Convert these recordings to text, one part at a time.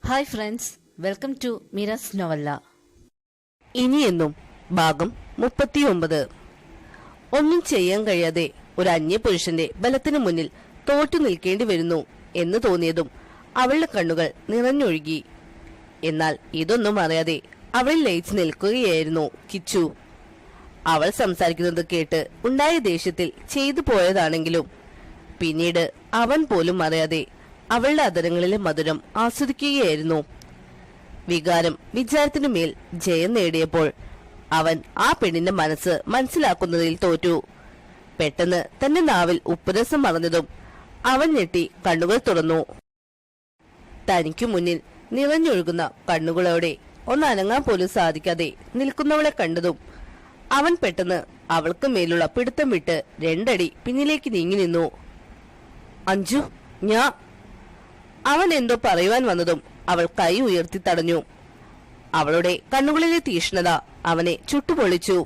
Hi friends, welcome to Meera's novella. ഇനിയെന്നും ഭാഗം 39. ഒന്നും ചെയ്യാൻ കഴിയാതെ ഒരു അന്യപുരുഷന്റെ ബലത്തിനു മുന്നിൽ തോറ്റു നിൽക്കേണ്ടി വരുന്നു എന്ന് തോന്നിയതും അവളുടെ കണ്ണുകൾ നിറഞ്ഞൊഴുകി. എന്നാൽ ഇതൊന്നും അറിയാതെ അവളിൽ ലയിച്ചു നിൽക്കുകയായിരുന്നു കിച്ചു. അവൾ സംസാരിക്കുന്നത് കേട്ട് ഉണ്ടായ ദേഷ്യത്തിൽ ചെയ്തു പോയതാണെങ്കിലും പിന്നീട് അവൻ പോലും അറിയാതെ അവളുടെ അധരങ്ങളിലെ മധുരം ആസ്വദിക്കുകയായിരുന്നു. വികാരം വിചാരത്തിനു മേൽ ജയം നേടിയപ്പോൾ അവൻ ആ പെണ്ണിന്റെ മനസ്സ് മനസ്സിലാക്കുന്നതിൽ തോറ്റു. പെട്ടെന്ന് തന്റെ നാവിൽ ഉപ്പുരസം മറന്നതും അവൻ ഞെട്ടി കണ്ണുകൾ തുറന്നു. തനിക്കു മുന്നിൽ നിറഞ്ഞൊഴുകുന്ന കണ്ണുകളോടെ ഒന്ന് അനങ്ങാൻ പോലും സാധിക്കാതെ നിൽക്കുന്നവളെ കണ്ടതും അവൻ പെട്ടെന്ന് അവൾക്ക് മേലുള്ള പിടുത്തം വിട്ട് 2 അടി പിന്നിലേക്ക് നീങ്ങി നിന്നു. അഞ്ജു, അവൻ എന്തോ പറയുവാൻ വന്നതും അവൾ കൈ ഉയർത്തി തടഞ്ഞു. അവളുടെ കണ്ണുകളിലെ തീഷ്ണത അവനെ ചുട്ടുപൊളിച്ചു.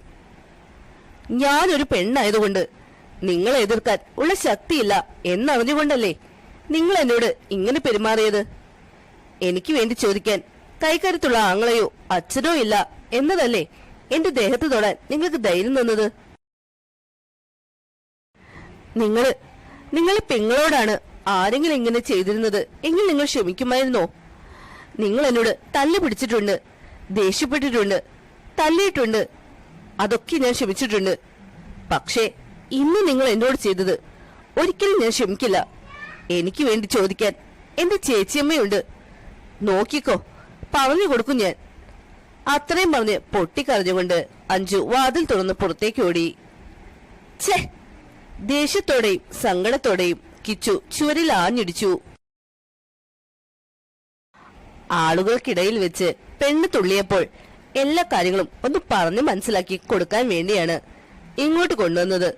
ഞാനൊരു പെണ്ണായതുകൊണ്ട് നിങ്ങളെ എതിർക്കാൻ ഉള്ള ശക്തിയില്ല എന്നറിഞ്ഞുകൊണ്ടല്ലേ നിങ്ങൾ എന്നോട് ഇങ്ങനെ പെരുമാറിയത്? എനിക്ക് വേണ്ടി ചോദിക്കാൻ കൈകരുത്തുള്ള ആങ്ങളെയോ അച്ഛനോ ഇല്ല എന്നതല്ലേ എന്റെ ദേഹത്ത് തൊടാൻ നിങ്ങൾക്ക് ധൈര്യം തന്നത്? നിങ്ങളെ പെങ്ങളോടാണ് ആരെങ്കിലും ഇങ്ങനെ ചെയ്തിരുന്നത് എങ്കിൽ നിങ്ങൾ ക്ഷമിക്കുമായിരുന്നോ? നിങ്ങൾ എന്നോട് തല്ല് പിടിച്ചിട്ടുണ്ട്, ദേഷ്യപ്പെട്ടിട്ടുണ്ട്, തല്ലിയിട്ടുണ്ട്, അതൊക്കെ ഞാൻ ക്ഷമിച്ചിട്ടുണ്ട്. പക്ഷേ ഇന്ന് നിങ്ങൾ എന്നോട് ചെയ്തത് ഒരിക്കലും ഞാൻ ക്ഷമിക്കില്ല. എനിക്ക് വേണ്ടി ചോദിക്കാൻ എന്റെ ചേച്ചിയമ്മയുണ്ട്, നോക്കിക്കോ, പറഞ്ഞു കൊടുക്കും ഞാൻ. അത്രയും പറഞ്ഞ് പൊട്ടിക്കരഞ്ഞുകൊണ്ട് അഞ്ജു വാതിൽ തുറന്ന് പുറത്തേക്ക് ഓടി. ഛേ! ദേഷ്യത്തോടെയും സങ്കടത്തോടെയും കിച്ചു ചുവരിൽ ആഞ്ഞിടിച്ചു. ആളുകൾക്കിടയിൽ വെച്ച് പെണ്ണ് തുള്ളിയപ്പോൾ എല്ലാ കാര്യങ്ങളും ഒന്ന് പറഞ്ഞു മനസ്സിലാക്കി കൊടുക്കാൻ വേണ്ടിയാണ് ഇങ്ങോട്ട് കൊണ്ടുവന്നത്.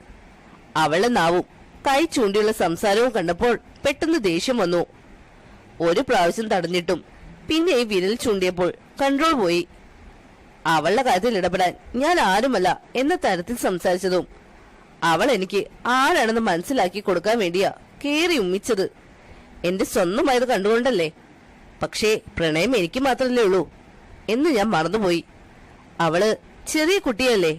അവളുടെ നാവും കൈ ചൂണ്ടിയുള്ള സംസാരവും കണ്ടപ്പോൾ പെട്ടെന്ന് ദേഷ്യം വന്നു. ഒരു പ്രാവശ്യം തടഞ്ഞിട്ടും പിന്നെ ഈ വിരൽ ചൂണ്ടിയപ്പോൾ കൺട്രോൾ പോയി. അവളുടെ കാര്യത്തിൽ ഇടപെടാൻ ഞാൻ ആരുമല്ല എന്ന തരത്തിൽ സംസാരിച്ചതും അവൾ എനിക്ക് ആരാണെന്ന് മനസ്സിലാക്കി കൊടുക്കാൻ വേണ്ടിയാ കേറി ഉമ്മിച്ചത്. എന്റെ സ്വന്തമായത് കണ്ടുകൊണ്ടല്ലേ. പക്ഷേ പ്രണയം എനിക്ക് മാത്രമല്ലേ ഉള്ളൂ എന്ന് ഞാൻ മറന്നുപോയി. അവള് ചെറിയ കുട്ടിയല്ലേ,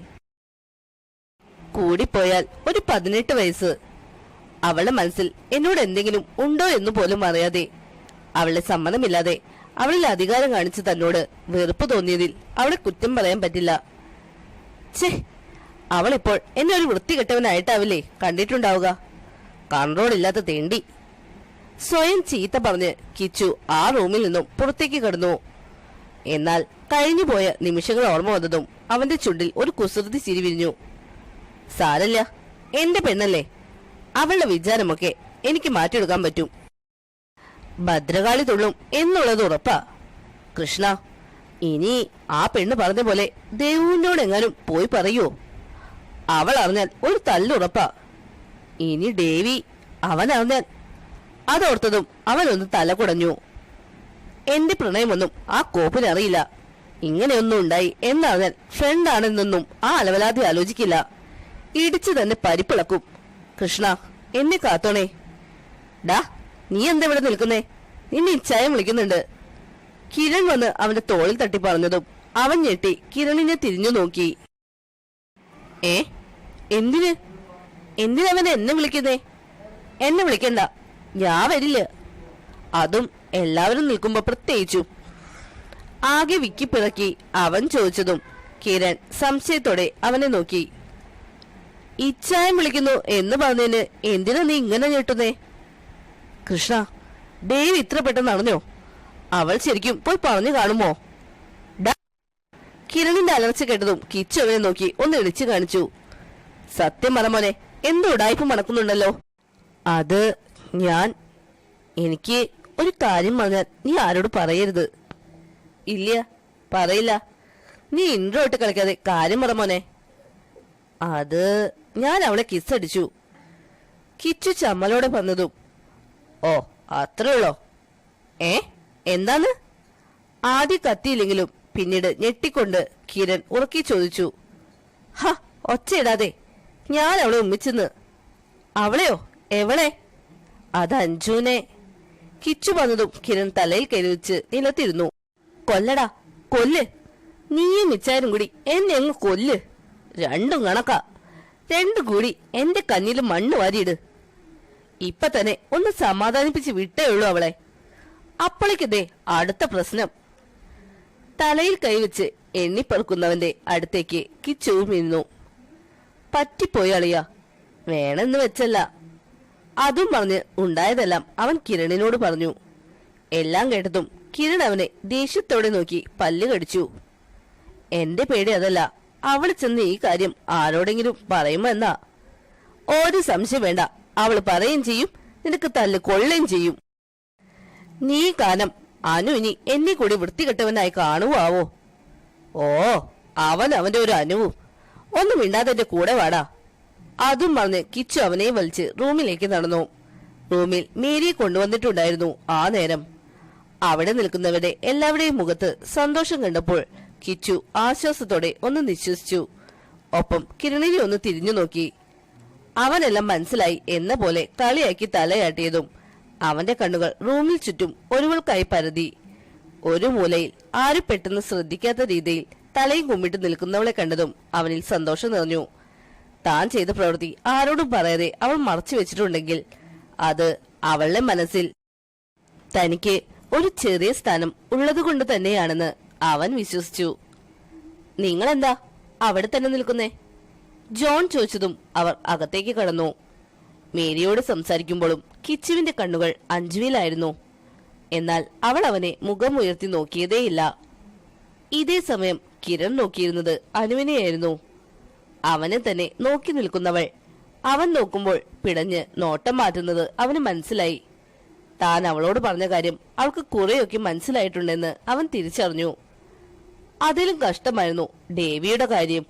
കൂടിപ്പോയാൽ ഒരു 18 വയസ്സ്. അവളുടെ മനസ്സിൽ എന്നോട് എന്തെങ്കിലും ഉണ്ടോ എന്ന് പോലും അറിയാതെ, അവളുടെ സമ്മതമില്ലാതെ അവളിൽ അധികാരം കാണിച്ച് തന്നോട് വെറുപ്പ് തോന്നിയതിൽ അവളെ കുറ്റം പറയാൻ പറ്റില്ല. ഛേ, അവളിപ്പോൾ എന്നെ ഒരു വൃത്തികെട്ടവനായിട്ടാവില്ലേ കണ്ടിട്ടുണ്ടാവുക. കൺട്രോൾ ഇല്ലാത്ത തേണ്ടി. സ്വയം ചീത്ത പറഞ്ഞ് കിച്ചു ആ റൂമിൽ നിന്നും പുറത്തേക്ക് കടന്നു. എന്നാൽ കഴിഞ്ഞുപോയ നിമിഷങ്ങൾ ഓർമ്മ വന്നതും അവന്റെ ചുണ്ടിൽ ഒരു കുസൃതി ചിരി വിരിഞ്ഞു. സാരല്ല, എന്റെ പെണ്ണല്ലേ, അവളുടെ വിചാരമൊക്കെ എനിക്ക് മാറ്റിയെടുക്കാൻ പറ്റും. ഭദ്രകാളി തുള്ളും എന്നുള്ളത് ഉറപ്പാ. കൃഷ്ണ, ഇനി ആ പെണ്ണ് പറഞ്ഞ പോലെ ദേവുവിനോടെങ്ങാനും പോയി പറയൂ. അവൾ അറിഞ്ഞാൽ ഒരു തല്ലുറപ്പാ. ഇനി ദേവി അവൻ അറിഞ്ഞാൽ. അതോർത്തതും അവനൊന്ന് തല കുടഞ്ഞു. എന്റെ പ്രണയമൊന്നും ആ കോപ്പിനറിയില്ല. ഇങ്ങനെയൊന്നും ഉണ്ടായി എന്നറിഞ്ഞാൽ ഫ്രണ്ടാണെന്നൊന്നും ആ അലവലാതി ആലോചിക്കില്ല. ഇടിച്ചു തന്നെ പരിപ്പിളക്കും. കൃഷ്ണ, എന്നെ കാത്തോണേ. ഡാ, നീ എന്താ ഇവിടെ നിൽക്കുന്നേ? നിന്നെ ഇച്ഛായം വിളിക്കുന്നുണ്ട്. കിരൺ വന്ന് അവന്റെ തോളിൽ തട്ടി പറഞ്ഞതും അവൻ ഞെട്ടി കിരണിനെ തിരിഞ്ഞു നോക്കി. എന്തിനവൻ എന്നെ വിളിക്കുന്നേ? എന്നെ വിളിക്കണ്ട, ഞാൻ വരില്ല. അതും എല്ലാവരും നിൽക്കുമ്പോ പ്രത്യേകിച്ചു. ആകെ വിക്കിപ്പിറക്കി അവൻ ചോദിച്ചതും കിരൺ സംശയത്തോടെ അവനെ നോക്കി. ഇച്ഛായം വിളിക്കുന്നു എന്ന് പറഞ്ഞതിന് എന്തിനാ നീ ഇങ്ങനെ ഞെട്ടുന്നേ? കൃഷ്ണ, ദേവി ഇത്ര പെട്ടെന്ന് അറിഞ്ഞോ? അവൾ ശരിക്കും പോയി പറഞ്ഞു കാണുമോ? കിരണിന്റെ അലർച്ച കേട്ടതും കിച്ചു അവനെ നോക്കി ഒന്ന് ഇടിച്ചു കാണിച്ചു. സത്യം പറ മോനെ, എന്തോ ഉടായ്പ മണക്കുന്നുണ്ടല്ലോ. അത് എനിക്ക് ഒരു കാര്യം പറഞ്ഞാൽ നീ ആരോട് പറയരുത്. ഇല്ല, പറയില്ല. നീ ഇൻട്രോ ഇട്ട് കളിക്കാതെ കാര്യം പറ മോനെ. അത് ഞാൻ അവളെ കിസ്സടിച്ചു. കിച്ചു ചമ്മലോടെ പറഞ്ഞതും ഓ, അത്രേ ഉള്ളോ? എന്താന്ന്? ആദ്യം കത്തിയില്ലെങ്കിലും പിന്നീട് ഞെട്ടിക്കൊണ്ട് കിരൺ ഉറക്കി ചോദിച്ചു. ഹ, ഒച്ചയിടാതെ, ഞാൻ അവളെ ഉമ്മിച്ചെന്ന്. അവളെയോ? എവളെ? അത് അഞ്ജുനെ. കിച്ചു വന്നതും കിരൺ തലയിൽ കൈവച്ച് നിലത്തിരുന്നു. കൊല്ലടാ, കൊല്ല്. നീയും മിച്ചാരും കൂടി എന്നെ അങ്ങ് കൊല്ല്. രണ്ടും കണക്കാ. രണ്ടും കൂടി എന്റെ കഞ്ഞിൽ മണ്ണ് വാരിയിട്. ഇപ്പൊ തന്നെ ഒന്ന് സമാധാനിപ്പിച്ച് വിട്ടേ ഉള്ളൂ അവളെ. അപ്പോഴേക്കതേ അടുത്ത പ്രശ്നം. തലയിൽ കൈവച്ച് എണ്ണിപ്പറക്കുന്നവന്റെ അടുത്തേക്ക് കിച്ചുവും ഇരുന്നു. പറ്റിപ്പോയി അളിയ, വേണമെന്ന് വെച്ചല്ല. അതും പറഞ്ഞ് ഉണ്ടായതെല്ലാം അവൻ കിരണിനോട് പറഞ്ഞു. എല്ലാം കേട്ടതും കിരൺ അവനെ ദേഷ്യത്തോടെ നോക്കി പല്ല് കടിച്ചു. എന്റെ പേടി അതല്ല, അവള് ചെന്ന് ഈ കാര്യം ആരോടെങ്കിലും പറയുമോ എന്നാ. ഒരു സംശയം വേണ്ട, അവള് പറയുകയും ചെയ്യും, നിനക്ക് തല്ല് കൊള്ളുകയും ചെയ്യും. നീ കാലം അനു ഇനി എന്നെ കൂടി വൃത്തികെട്ടവനായി കാണുവാവോ? ഓ, അവൻ അവന്റെ ഒരു അനുവും. ഒന്നും മിണ്ടാതെ എന്റെ കൂടെ വാടാ. അതും പറഞ്ഞ് കിച്ചു അവനെ വലിച്ച് റൂമിലേക്ക് നടന്നു. റൂമിൽ മേരിയെ കൊണ്ടുവന്നിട്ടുണ്ടായിരുന്നു ആ നേരം. അവിടെ നിൽക്കുന്നവരുടെ എല്ലാവരുടെയും മുഖത്ത് സന്തോഷം കണ്ടപ്പോൾ കിച്ചു ആശ്വാസത്തോടെ ഒന്ന് നിശ്വസിച്ചു. ഒപ്പം കിരണിനെ ഒന്ന് തിരിഞ്ഞു നോക്കി. അവനെല്ലാം മനസ്സിലായി എന്ന പോലെ കളിയാക്കി തലയാട്ടിയതും അവന്റെ കണ്ണുകൾ റൂമിൽ ചുറ്റും ഒരുവൾക്കായി പരതി. ഒരു മൂലയിൽ ആരും പെട്ടെന്ന് ശ്രദ്ധിക്കാത്ത രീതിയിൽ തലയും കുമ്മിട്ട് നിൽക്കുന്നവളെ കണ്ടതും അവനിൽ സന്തോഷം നിറഞ്ഞു. താൻ ചെയ്ത പ്രവൃത്തി ആരോടും പറയാതെ അവൾ മറച്ചു വെച്ചിട്ടുണ്ടെങ്കിൽ അത് അവളുടെ മനസ്സിൽ തനിക്ക് ഒരു ചെറിയ സ്ഥാനം ഉള്ളതുകൊണ്ട് തന്നെയാണെന്ന് അവൻ വിശ്വസിച്ചു. നിങ്ങളെന്താ അവിടെ തന്നെ നിൽക്കുന്നേ? ജോൺ ചോദിച്ചതും അവർ അകത്തേക്ക് കടന്നു. മേരിയോട് സംസാരിക്കുമ്പോഴും കിച്ചുവിന്റെ കണ്ണുകൾ അഞ്ജുവിലായിരുന്നു. എന്നാൽ അവൾ അവനെ മുഖം ഉയർത്തി നോക്കിയതേയില്ല. ഇതേ സമയം കിരൺ നോക്കിയിരുന്നത് അനുവിനെയായിരുന്നു. അവനെ തന്നെ നോക്കി നിൽക്കുന്നവൾ അവൻ നോക്കുമ്പോൾ പിടഞ്ഞ് നോട്ടം മാറ്റുന്നത് അവന് മനസ്സിലായി. താൻ അവളോട് പറഞ്ഞ കാര്യം അവൾക്ക് കുറെയൊക്കെ മനസ്സിലായിട്ടുണ്ടെന്ന് അവൻ തിരിച്ചറിഞ്ഞു. അതിലും കഷ്ടമായിരുന്നു ദേവിയുടെ കാര്യം.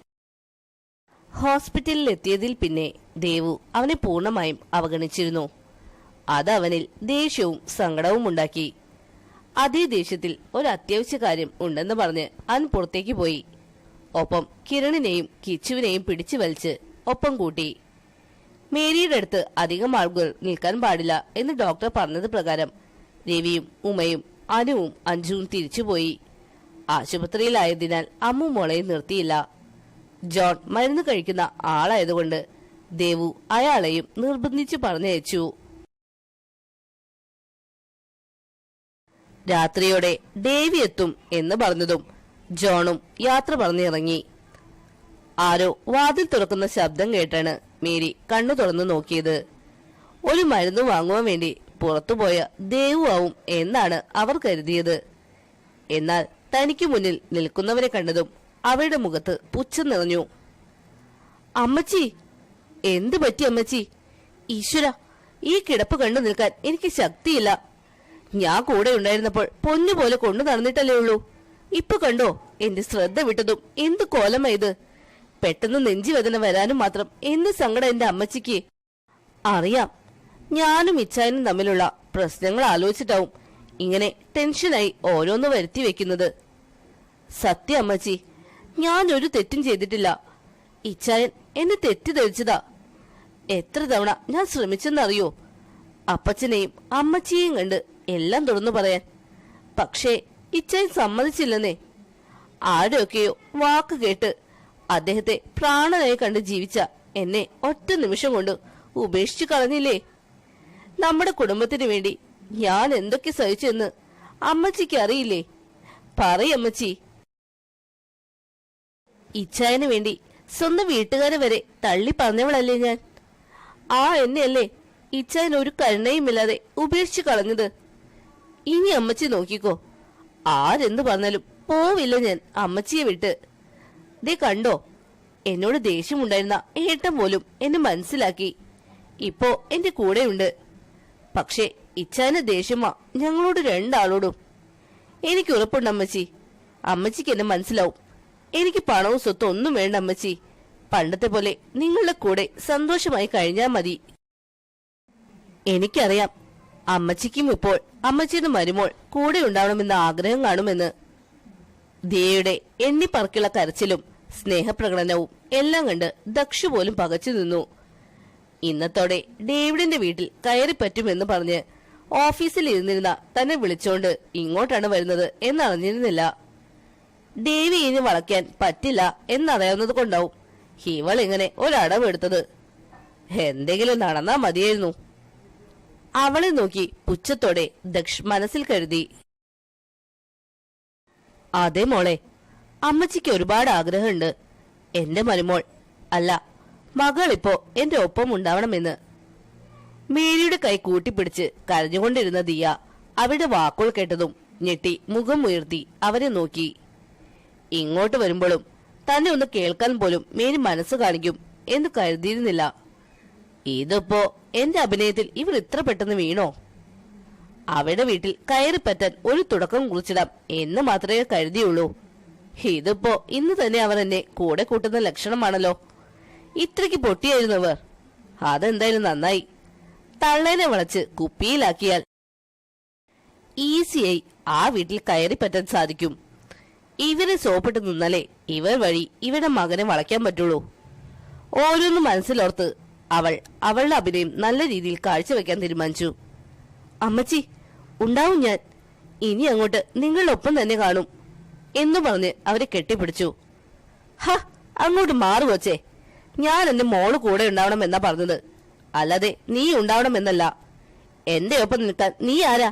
ഹോസ്പിറ്റലിൽ എത്തിയതിൽ പിന്നെ ദേവു അവനെ പൂർണ്ണമായും അവഗണിച്ചിരുന്നു. അത് അവനിൽ ദേഷ്യവും സങ്കടവും ഉണ്ടാക്കി. അതേ ദേഷ്യത്തിൽ ഒരു അത്യാവശ്യ കാര്യം ഉണ്ടെന്ന് പറഞ്ഞ് അവൻ പുറത്തേക്ക് പോയി. ഒപ്പം കിരണിനെയും കിച്ചുവിനെയും പിടിച്ചു വലിച്ച് ഒപ്പം കൂട്ടി. മേരിയുടെ അടുത്ത് അധികം ആളുകൾ നിൽക്കാൻ പാടില്ല എന്ന് ഡോക്ടർ പറഞ്ഞത് പ്രകാരം രവിയും ഉമയും അനുവും അഞ്ജുവും തിരിച്ചുപോയി. ആശുപത്രിയിലായതിനാൽ അമ്മു മോളെ നിർത്തിയില്ല. ജോൺ മരുന്ന് കഴിക്കുന്ന ആളായതുകൊണ്ട് ദേവു അയാളെയും നിർബന്ധിച്ചു പറഞ്ഞയച്ചു. രാത്രിയോടെ ദേവി എത്തും എന്ന് പറഞ്ഞതും ജോണും യാത്ര പറഞ്ഞിറങ്ങി. ആരോ വാതിൽ തുറക്കുന്ന ശബ്ദം കേട്ടാണ് മേരി കണ്ണു തുറന്നു നോക്കിയത്. ഒരു മരുന്ന് വാങ്ങുവാൻ വേണ്ടി പുറത്തുപോയ ദേവു ആവും എന്നാണ് അവർ കരുതിയത്. എന്നാൽ തനിക്ക് മുന്നിൽ നിൽക്കുന്നവരെ കണ്ടതും അവരുടെ മുഖത്ത് പുച്ഛം നിറഞ്ഞു. അമ്മച്ചി, എന്തു പറ്റി അമ്മച്ചി? ഈശ്വര, ഈ കിടപ്പ് കണ്ടു നിൽക്കാൻ എനിക്ക് ശക്തിയില്ല. ഞാൻ കൂടെ ഉണ്ടായിരുന്നപ്പോൾ പൊന്നുപോലെ കൊണ്ടു നടന്നിട്ടല്ലേ ഉള്ളൂ. ഇപ്പൊ കണ്ടോ എന്റെ ശ്രദ്ധ വിട്ടതും എന്ത് കോലമായത്. പെട്ടെന്ന് നെഞ്ചുവേദന വരാനും മാത്രം എന്ത് സങ്കടം എന്റെ അമ്മച്ചിക്ക്. അറിയാം, ഞാനും ഇച്ചായനും തമ്മിലുള്ള പ്രശ്നങ്ങൾ ആലോചിച്ചിട്ടാവും ഇങ്ങനെ ടെൻഷനായി ഓരോന്ന് വരുത്തി വെക്കുന്നത്. സത്യം അമ്മച്ചി, ഞാൻ ഒരു തെറ്റും ചെയ്തിട്ടില്ല. ഇച്ചായൻ എന്നെ തെറ്റിദ്ധരിച്ചതാ. എത്ര തവണ ഞാൻ ശ്രമിച്ചെന്നറിയോ അപ്പച്ചനെയും അമ്മച്ചിയെയും കണ്ട് എല്ലാം തുറന്നു പറയാൻ. പക്ഷേ ഇച്ചായൻ സമ്മതിച്ചില്ലെന്നേ. ആരെയൊക്കെയോ വാക്ക് കേട്ട് അദ്ദേഹത്തെ പ്രാണനായി കണ്ട് ജീവിച്ച എന്നെ ഒറ്റ നിമിഷം കൊണ്ട് ഉപേക്ഷിച്ചു കളഞ്ഞില്ലേ. നമ്മുടെ കുടുംബത്തിന് വേണ്ടി ഞാൻ എന്തൊക്കെ സഹിച്ചെന്ന് അമ്മച്ചിക്ക് അറിയില്ലേ? പറയമ്മച്ചി. ഇച്ചായന് വേണ്ടി സ്വന്തം വീട്ടുകാരെ വരെ തള്ളി പറഞ്ഞവളല്ലേ ഞാൻ. ആ എന്നെയല്ലേ ഇച്ചായൻ ഒരു കരുണയുമില്ലാതെ ഉപേക്ഷിച്ചു കളഞ്ഞത്. ഇനി അമ്മച്ചി നോക്കിക്കോ, ആരെന്ത് പറഞ്ഞാലും പോവില്ല ഞാൻ അമ്മച്ചിയെ വിട്ട്. ദേ കണ്ടോ, എന്നോട് ദേഷ്യമുണ്ടായിരുന്ന ഏട്ടൻ പോലും എന്നെ മനസ്സിലാക്കി. ഇപ്പോ എന്റെ കൂടെയുണ്ട്. പക്ഷെ ഇച്ചായന് ദേഷ്യമാ ഞങ്ങളോട് രണ്ടാളോടും. എനിക്ക് ഉറപ്പുണ്ട് അമ്മച്ചി, അമ്മച്ചിക്ക് എന്നെ മനസ്സിലാവും. എനിക്ക് പണവും സ്വത്തും ഒന്നും വേണ്ട അമ്മച്ചി. പണ്ടത്തെ പോലെ നിങ്ങളുടെ കൂടെ സന്തോഷമായി കഴിഞ്ഞാൽ മതി. എനിക്കറിയാം അമ്മച്ചിക്കും ഇപ്പോൾ അമ്മച്ചിയുടെ മരുമോൾ കൂടെ ഉണ്ടാവണമെന്ന ആഗ്രഹം കാണുമെന്ന്. ദേയുടെ എണ്ണിപ്പറക്കുള്ള കരച്ചിലും സ്നേഹപ്രകടനവും എല്ലാം കണ്ട് ദക്ഷു പോലും പകച്ചു നിന്നു. ഇന്നത്തോടെ ഡേവിഡിന്റെ വീട്ടിൽ കയറി പറ്റുമെന്ന് പറഞ്ഞ് ഓഫീസിൽ ഇരുന്നിരുന്ന തന്നെ വിളിച്ചോണ്ട് ഇങ്ങോട്ടാണ് വരുന്നത് എന്നറിഞ്ഞിരുന്നില്ല. ദേവി ഇനി വളയ്ക്കാൻ പറ്റില്ല എന്നറിയാവുന്നത് കൊണ്ടാവും ഇവൾ ഇങ്ങനെ ഒരടവെടുത്തത്. എന്തെങ്കിലും നടന്നാ മതിയായിരുന്നു. അവളെ നോക്കി പുച്ഛത്തോടെ ദക്ഷ് മനസ്സിൽ കരുതി. അതെ മോളെ, അമ്മച്ചിക്ക് ഒരുപാട് ആഗ്രഹമുണ്ട് എന്റെ മരുമോൾ, അല്ല മകളിപ്പോ എന്റെ ഒപ്പം ഉണ്ടാവണമെന്ന്. മേരിയുടെ കൈ കൂട്ടിപ്പിടിച്ച് കരഞ്ഞുകൊണ്ടിരുന്ന ദിയ അവരുടെ വാക്കുകൾ കേട്ടതും ഞെട്ടി മുഖം ഉയർത്തി അവരെ നോക്കി. ഇങ്ങോട്ട് വരുമ്പോഴും തന്നെ ഒന്ന് കേൾക്കാൻ പോലും മേരി മനസ്സ് കാണിക്കും എന്ന് കരുതിയിരുന്നില്ല. ഇതിപ്പോ എന്റെ അഭിനയത്തിൽ ഇവർ ഇത്ര പെട്ടെന്ന് വീണോ? അവരുടെ വീട്ടിൽ കയറിപ്പറ്റാൻ ഒരു തുടക്കം കുറിച്ചിടാം എന്ന് മാത്രമേ കരുതിയുള്ളൂ. ഇതിപ്പോ ഇന്ന് തന്നെ അവർ എന്നെ കൂടെ കൂട്ടുന്ന ലക്ഷണമാണല്ലോ. ഇത്രയ്ക്ക് പൊട്ടിയായിരുന്നവർ. അതെന്തായാലും നന്നായി. തള്ളേനെ വളച്ച് കുപ്പിയിലാക്കിയാൽ ഈസിയായി ആ വീട്ടിൽ കയറിപ്പറ്റാൻ സാധിക്കും. ഇവരെ സോപ്പിട്ട് നിന്നാലേ ഇവർ വഴി ഇവരുടെ മകനെ വളയ്ക്കാൻ പറ്റുള്ളൂ. ഓരോന്നും മനസ്സിലോർത്ത് അവൾ അവളുടെ അഭിനയം നല്ല രീതിയിൽ കാഴ്ചവെക്കാൻ തീരുമാനിച്ചു. അമ്മച്ചി ഉണ്ടാവും, ഞാൻ ഇനി അങ്ങോട്ട് നിങ്ങളുടെ ഒപ്പം തന്നെ കാണും എന്നു പറഞ്ഞ് അവരെ കെട്ടിപ്പിടിച്ചു. ഹ, അങ്ങോട്ട് മാറുവച്ചേ. ഞാൻ എന്റെ മോള് കൂടെ ഉണ്ടാവണമെന്നാ പറഞ്ഞത്, അല്ലാതെ നീ ഉണ്ടാവണമെന്നല്ല. എന്റെ ഒപ്പം നിൽക്കാൻ നീ ആരാ?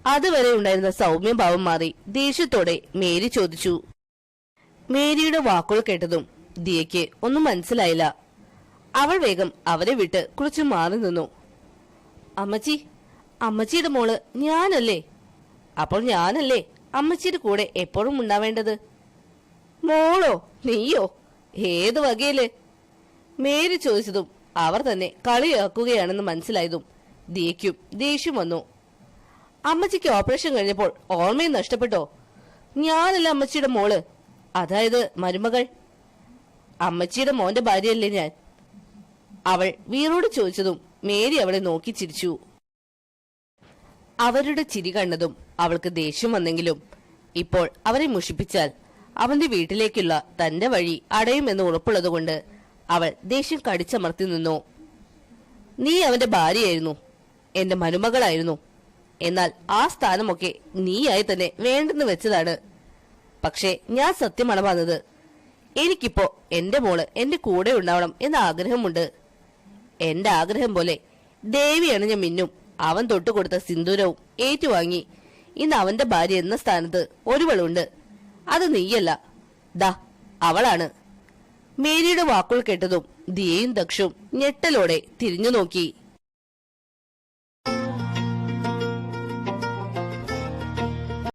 അതുവരെ ഉണ്ടായിരുന്ന സൗമ്യഭാവം മാറി ദേഷ്യത്തോടെ മേരി ചോദിച്ചു. മേരിയുടെ വാക്കുകൾ കേട്ടതും ദിയയ്ക്ക് ഒന്നും മനസ്സിലായില്ല. അവൾ വേഗം അവരെ വിട്ട് കുറച്ചു മാറി നിന്നു. അമ്മച്ചി, അമ്മച്ചിയുടെ മോള് ഞാനല്ലേ? അപ്പോൾ ഞാനല്ലേ അമ്മച്ചിയുടെ കൂടെ എപ്പോഴും ഉണ്ടാവേണ്ടത്? മോളോ നീയോ? ഏത് വകയില്? മേരി ചോദിച്ചതും അവർ തന്നെ കളിയാക്കുകയാണെന്ന് മനസ്സിലായതും ദിയയ്ക്കും ദേഷ്യം വന്നു. അമ്മച്ചിക്ക് ഓപ്പറേഷൻ കഴിഞ്ഞപ്പോൾ ഓർമ്മയും നഷ്ടപ്പെട്ടോ? ഞാനല്ല അമ്മച്ചിയുടെ മോള്, അതായത് മരുമകൾ. അമ്മച്ചിയുടെ മോന്റെ ഭാര്യയല്ലേ ഞാൻ? അവൾ വീറോട് ചോദിച്ചതും മേരി അവളെ നോക്കി ചിരിച്ചു. അവരുടെ ചിരി കണ്ടതും അവൾക്ക് ദേഷ്യം വന്നെങ്കിലും ഇപ്പോൾ അവരെ മുഷിപ്പിച്ചാൽ അവന്റെ വീട്ടിലേക്കുള്ള തന്റെ വഴി അടയുമെന്ന് ഉറപ്പുള്ളതുകൊണ്ട് അവൾ ദേഷ്യം കടിച്ചമർത്തി നിന്നു. നീ അവന്റെ ഭാര്യയായിരുന്നു, എന്റെ മരുമകളായിരുന്നു. എന്നാൽ ആ സ്ഥാനമൊക്കെ നീയായി തന്നെ വേണ്ടെന്ന് വെച്ചതാണ്. പക്ഷേ ഞാൻ സത്യമാണ് പറഞ്ഞത്. എനിക്കിപ്പോ എന്റെ മോള് എന്റെ കൂടെ ഉണ്ടാവണം എന്ന ആഗ്രഹമുണ്ട്. എന്റെ ആഗ്രഹം പോലെ ദേവിയാണ് ഞാൻ മിന്നും അവൻ തൊട്ടുകൊടുത്ത സിന്ദൂരവും ഏറ്റുവാങ്ങി ഇന്ന് അവന്റെ ഭാര്യ എന്ന സ്ഥാനത്ത് ഒരുവളുണ്ട്. അത് നീയല്ല, ദാ അവളാണ്. മേരിയുടെ വാക്കുകൾ കേട്ടതും ദിയയും ദക്ഷും ഞെട്ടലോടെ തിരിഞ്ഞു നോക്കി.